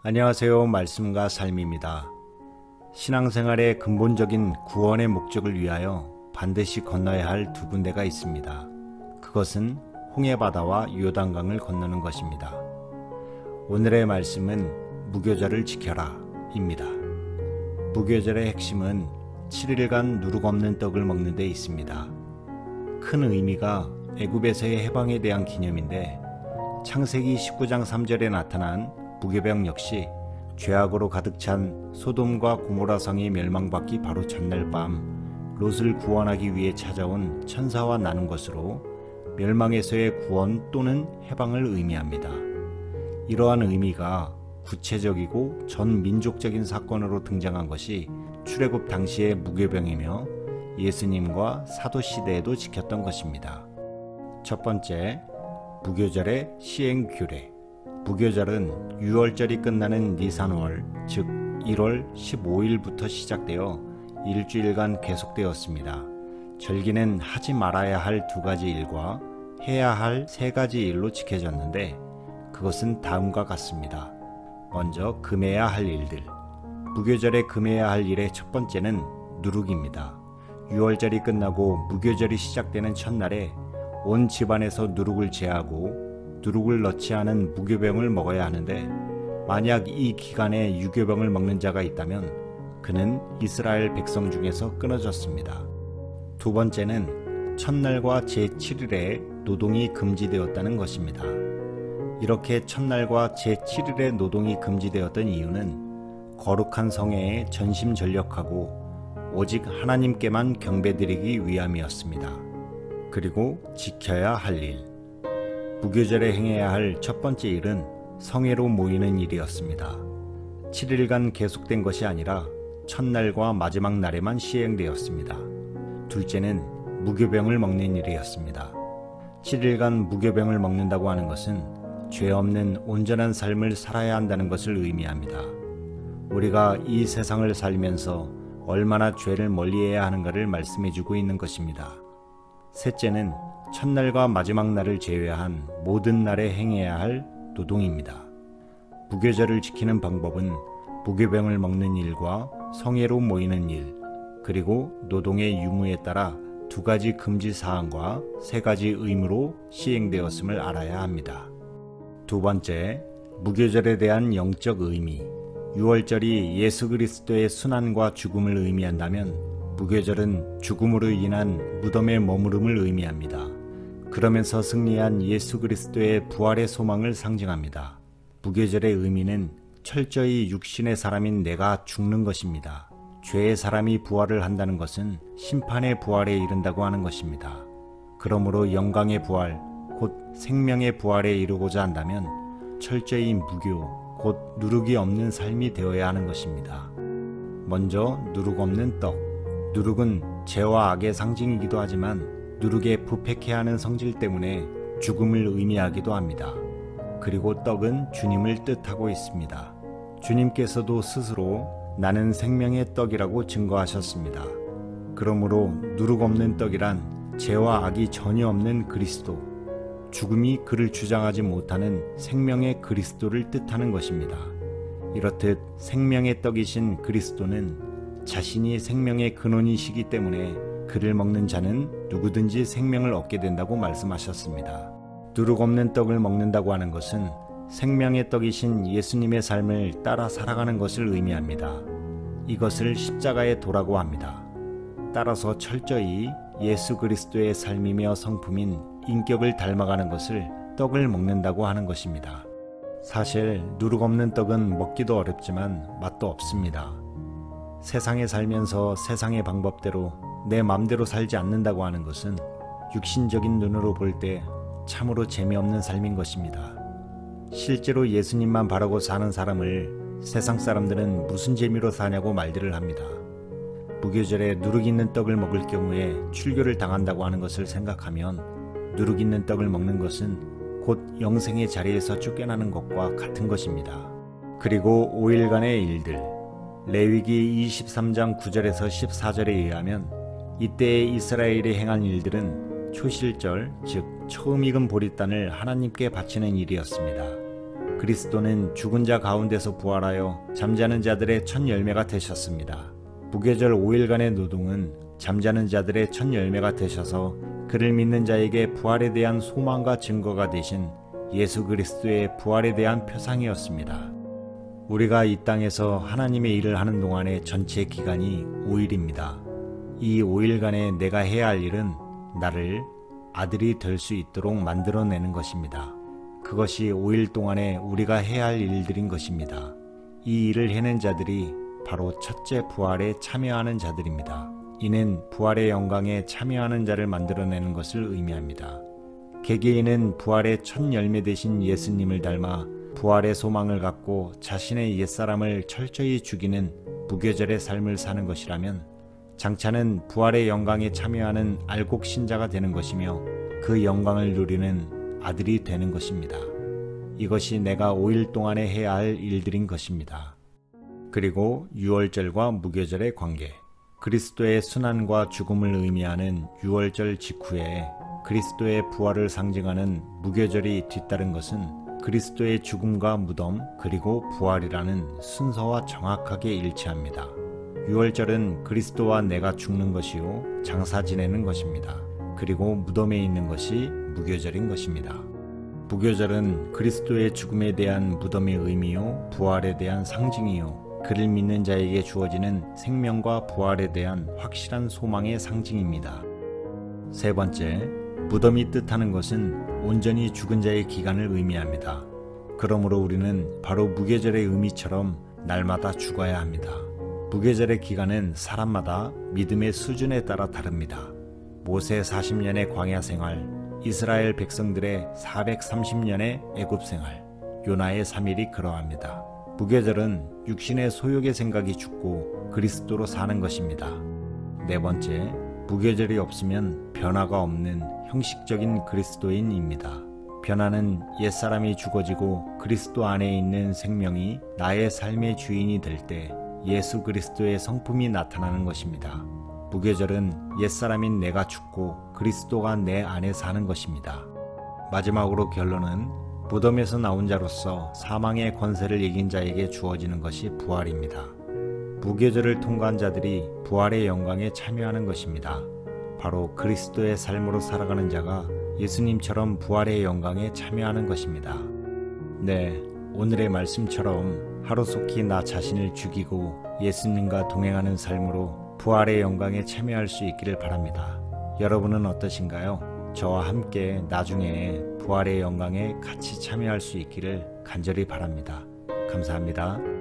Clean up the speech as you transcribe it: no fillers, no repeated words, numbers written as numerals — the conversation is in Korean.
안녕하세요. 말씀과 삶입니다. 신앙생활의 근본적인 구원의 목적을 위하여 반드시 건너야 할 두 군데가 있습니다. 그것은 홍해바다와 요단강을 건너는 것입니다. 오늘의 말씀은 무교절을 지켜라 입니다. 무교절의 핵심은 7일간 누룩 없는 떡을 먹는 데 있습니다. 큰 의미가 애굽에서의 해방에 대한 기념인데 창세기 19장 3절에 나타난 무교병 역시 죄악으로 가득 찬 소돔과 고모라 성이 멸망받기 바로 전날 밤 롯을 구원하기 위해 찾아온 천사와 나눈 것으로 멸망에서의 구원 또는 해방을 의미합니다. 이러한 의미가 구체적이고 전 민족적인 사건으로 등장한 것이 출애굽 당시의 무교병이며 예수님과 사도시대에도 지켰던 것입니다. 첫 번째, 무교절의 시행 규례. 무교절은 유월절이 끝나는 니산월, 즉 1월 15일부터 시작되어 일주일간 계속되었습니다. 절기는 하지 말아야 할 2가지 일과 해야 할 3가지 일로 지켜졌는데 그것은 다음과 같습니다. 먼저 금해야 할 일들. 무교절에 금해야 할 일의 첫 번째는 누룩입니다. 유월절이 끝나고 무교절이 시작되는 첫날에 온 집안에서 누룩을 제하고 누룩을 넣지 않은 무교병을 먹어야 하는데 만약 이 기간에 유교병을 먹는 자가 있다면 그는 이스라엘 백성 중에서 끊어졌습니다. 두 번째는 첫날과 제7일에 노동이 금지되었다는 것입니다. 이렇게 첫날과 제7일에 노동이 금지되었던 이유는 거룩한 성회에 전심전력하고 오직 하나님께만 경배드리기 위함이었습니다. 그리고 지켜야 할 일. 무교절에 행해야 할 첫 번째 일은 성회로 모이는 일이었습니다. 7일간 계속된 것이 아니라 첫날과 마지막 날에만 시행되었습니다. 둘째는 무교병을 먹는 일이었습니다. 7일간 무교병을 먹는다고 하는 것은 죄 없는 온전한 삶을 살아야 한다는 것을 의미합니다. 우리가 이 세상을 살면서 얼마나 죄를 멀리해야 하는가를 말씀해주고 있는 것입니다. 셋째는 첫날과 마지막 날을 제외한 모든 날에 행해야 할 노동입니다. 무교절을 지키는 방법은 무교병을 먹는 일과 성회로 모이는 일, 그리고 노동의 유무에 따라 2가지 금지 사항과 3가지 의무로 시행되었음을 알아야 합니다. 두 번째, 무교절에 대한 영적 의미. 유월절이 예수 그리스도의 순환과 죽음을 의미한다면 무교절은 죽음으로 인한 무덤의 머무름을 의미합니다. 그러면서 승리한 예수 그리스도의 부활의 소망을 상징합니다. 무교절의 의미는 철저히 육신의 사람인 내가 죽는 것입니다. 죄의 사람이 부활을 한다는 것은 심판의 부활에 이른다고 하는 것입니다. 그러므로 영광의 부활, 곧 생명의 부활에 이르고자 한다면 철저히 무교, 곧 누룩이 없는 삶이 되어야 하는 것입니다. 먼저 누룩 없는 떡. 누룩은 죄와 악의 상징이기도 하지만 누룩에 부패케 하는 성질 때문에 죽음을 의미하기도 합니다. 그리고 떡은 주님을 뜻하고 있습니다. 주님께서도 스스로 나는 생명의 떡이라고 증거하셨습니다. 그러므로 누룩 없는 떡이란 죄와 악이 전혀 없는 그리스도, 죽음이 그를 주장하지 못하는 생명의 그리스도를 뜻하는 것입니다. 이렇듯 생명의 떡이신 그리스도는 자신이 생명의 근원이시기 때문에 그를 먹는 자는 누구든지 생명을 얻게 된다고 말씀하셨습니다. 누룩 없는 떡을 먹는다고 하는 것은 생명의 떡이신 예수님의 삶을 따라 살아가는 것을 의미합니다. 이것을 십자가의 도라고 합니다. 따라서 철저히 예수 그리스도의 삶이며 성품인 인격을 닮아가는 것을 떡을 먹는다고 하는 것입니다. 사실 누룩 없는 떡은 먹기도 어렵지만 맛도 없습니다. 세상에 살면서 세상의 방법대로 내 맘대로 살지 않는다고 하는 것은 육신적인 눈으로 볼 때 참으로 재미없는 삶인 것입니다. 실제로 예수님만 바라고 사는 사람을 세상 사람들은 무슨 재미로 사냐고 말들을 합니다. 무교절에 누룩 있는 떡을 먹을 경우에 출교를 당한다고 하는 것을 생각하면 누룩 있는 떡을 먹는 것은 곧 영생의 자리에서 쫓겨나는 것과 같은 것입니다. 그리고 5일간의 일들. 레위기 23장 9절에서 14절에 의하면 이때의 이스라엘이 행한 일들은 초실절, 즉 처음 익은 보리단을 하나님께 바치는 일이었습니다. 그리스도는 죽은 자 가운데서 부활하여 잠자는 자들의 첫 열매가 되셨습니다. 무교절 5일간의 노동은 잠자는 자들의 첫 열매가 되셔서 그를 믿는 자에게 부활에 대한 소망과 증거가 되신 예수 그리스도의 부활에 대한 표상이었습니다. 우리가 이 땅에서 하나님의 일을 하는 동안의 전체 기간이 5일입니다. 이 5일간에 내가 해야 할 일은 나를 아들이 될 수 있도록 만들어내는 것입니다. 그것이 5일 동안에 우리가 해야 할 일들인 것입니다. 이 일을 해낸 자들이 바로 첫째 부활에 참여하는 자들입니다. 이는 부활의 영광에 참여하는 자를 만들어내는 것을 의미합니다. 개개인은 부활의 첫 열매 되신 예수님을 닮아 부활의 소망을 갖고 자신의 옛사람을 철저히 죽이는 무교절의 삶을 사는 것이라면 장차는 부활의 영광에 참여하는 알곡 신자가 되는 것이며 그 영광을 누리는 아들이 되는 것입니다. 이것이 내가 5일 동안에 해야 할 일들인 것입니다. 그리고 유월절과 무교절의 관계. 그리스도의 순환과 죽음을 의미하는 유월절 직후에 그리스도의 부활을 상징하는 무교절이 뒤따른 것은 그리스도의 죽음과 무덤 그리고 부활이라는 순서와 정확하게 일치합니다. 유월절은 그리스도와 내가 죽는 것이요 장사 지내는 것입니다. 그리고 무덤에 있는 것이 무교절인 것입니다. 무교절은 그리스도의 죽음에 대한 무덤의 의미요 부활에 대한 상징이요 그를 믿는 자에게 주어지는 생명과 부활에 대한 확실한 소망의 상징입니다. 세 번째, 무덤이 뜻하는 것은 온전히 죽은 자의 기간을 의미합니다. 그러므로 우리는 바로 무교절의 의미처럼 날마다 죽어야 합니다. 무교절의 기간은 사람마다 믿음의 수준에 따라 다릅니다. 모세 40년의 광야 생활, 이스라엘 백성들의 430년의 애굽 생활, 요나의 3일이 그러합니다. 무교절은 육신의 소욕의 생각이 죽고 그리스도로 사는 것입니다. 네 번째, 무교절이 없으면 변화가 없는 형식적인 그리스도인입니다. 변화는 옛사람이 죽어지고 그리스도 안에 있는 생명이 나의 삶의 주인이 될 때 예수 그리스도의 성품이 나타나는 것입니다. 무교절은 옛사람인 내가 죽고 그리스도가 내 안에 사는 것입니다. 마지막으로 결론은 무덤에서 나온 자로서 사망의 권세를 이긴 자에게 주어지는 것이 부활입니다. 무교절을 통과한 자들이 부활의 영광에 참여하는 것입니다. 바로 그리스도의 삶으로 살아가는 자가 예수님처럼 부활의 영광에 참여하는 것입니다. 네, 오늘의 말씀처럼 하루속히 나 자신을 죽이고 예수님과 동행하는 삶으로 부활의 영광에 참여할 수 있기를 바랍니다. 여러분은 어떠신가요? 저와 함께 나중에 부활의 영광에 같이 참여할 수 있기를 간절히 바랍니다. 감사합니다.